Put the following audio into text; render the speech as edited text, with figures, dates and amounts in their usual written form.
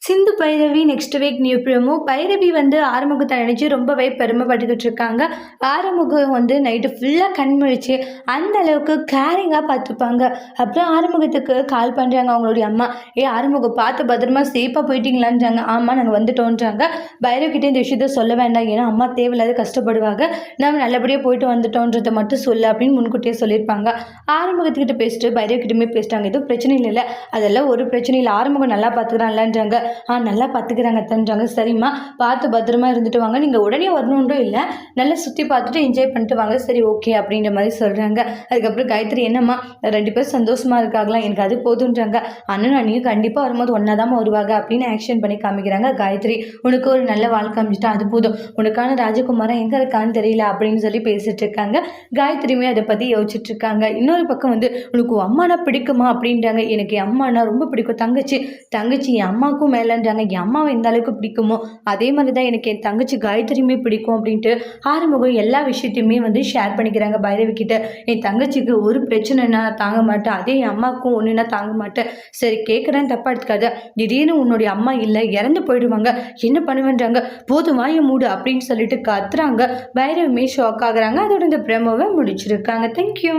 சிந்து Bhairavi next week new promo. Bhairavi வந்து ஆறுமுகத்தை நினச்சி ரொம்பவே பெருமைப்பட்டுக்கிட்டு இருக்காங்க. ஆறுமுகம் வந்து நைட்டு ஃபுல்லாக கண் முழிச்சு அந்த அளவுக்கு கேரிங்காக பார்த்துப்பாங்க. அப்புறம் ஆறுமுகத்துக்கு கால் பண்ணுறாங்க அவங்களுடைய அம்மா. ஆறுமுகம் பார்த்து பத்திரமா சேஃபாக போயிட்டீங்களான்றாங்க. ஆமாம் நாங்கள் வந்துட்டோன்றாங்க. பைரவிக்கிட்டே இந்த விஷயத்த சொல்ல வேண்டாம், ஏன்னா அம்மா தேவையில்லாத கஷ்டப்படுவாங்க, நம்ம நல்லபடியாக போயிட்டு வந்துட்டோன்றதை மட்டும் சொல்லு அப்படின்னு முன்கூட்டியே சொல்லியிருப்பாங்க. ஆறுமுகத்துக்கிட்ட பேசிட்டு பைரவிக்கிட்டமே பேசிட்டாங்க. எதுவும் பிரச்சனை இல்லை, அதெல்லாம் ஒரு பிரச்சனை இல்லை, ஆறுமுகம் நல்லா பார்த்துக்கிறான்லன்றாங்க. நல்லா பார்த்துக்கிறாங்க தன்றாங்க. சரிம்மா பார்த்து பத்திரமா இருந்துட்டு வாங்க, நீங்கள் உடனே வரணுன்றும் இல்லை, நல்லா சுற்றி பார்த்துட்டு என்ஜாய் பண்ணிட்டு வாங்க, சரி ஓகே அப்படின்ற மாதிரி சொல்கிறாங்க. அதுக்கப்புறம் காயத்ரி, என்னம்மா 2 பேர் சந்தோஷமாக இருக்காங்களா, எனக்கு அது போதுன்றாங்க. அண்ணன் அண்ணியும் கண்டிப்பாக வரும்போது ஒன்றா தான் வருவாங்க அப்படின்னு ஆக்ஷன் பண்ணி காமிக்கிறாங்க. காயத்ரி, உனக்கு ஒரு நல்ல வாழ்க்கை அமைச்சிட்டா அது போதும், உனக்கான ராஜகுமாரன் எங்கே இருக்கான்னு தெரியல அப்படின்னு சொல்லி பேசிட்டு இருக்காங்க. காயத்ரியுமே அதை பற்றி யோசிச்சுட்டு இருக்காங்க. இன்னொரு பக்கம் வந்து உனக்கு அம்மானா பிடிக்குமா அப்படின்றாங்க. எனக்கு என் அம்மானா ரொம்ப பிடிக்கும், தங்கச்சி என் அம்மாவுக்கும் மேலேன்றாங்க. என் அம்மாவை எந்த அளவுக்கு பிடிக்குமோ அதே மாதிரி தான் எனக்கு என் தங்கச்சி காயத்ரியுமே பிடிக்கும் அப்படின்ட்டு ஆறுமுகம் எல்லா விஷயத்தையுமே வந்து ஷேர் பண்ணிக்கிறாங்க பைரவி கிட்ட. என் தங்கச்சிக்கு ஒரு பிரச்சனைனா தாங்க மாட்டேன், அதே என் அம்மாவுக்கும் ஒன்றுனா தாங்க மாட்டேன். சரி கேட்குறேன், தப்பா எடுத்துக்காத, திடீர்னு உன்னுடைய அம்மா இல்லை இறந்து போயிடுவாங்க, என்ன பண்ணுவேன்றாங்க. போதும் வாய மூடு அப்படின்னு சொல்லிட்டு கத்துறாங்க. பைரவியுமே ஷாக் ஆகுறாங்க. அதோட இந்த பிரமோவை முடிச்சிருக்காங்க. தேங்க்யூ.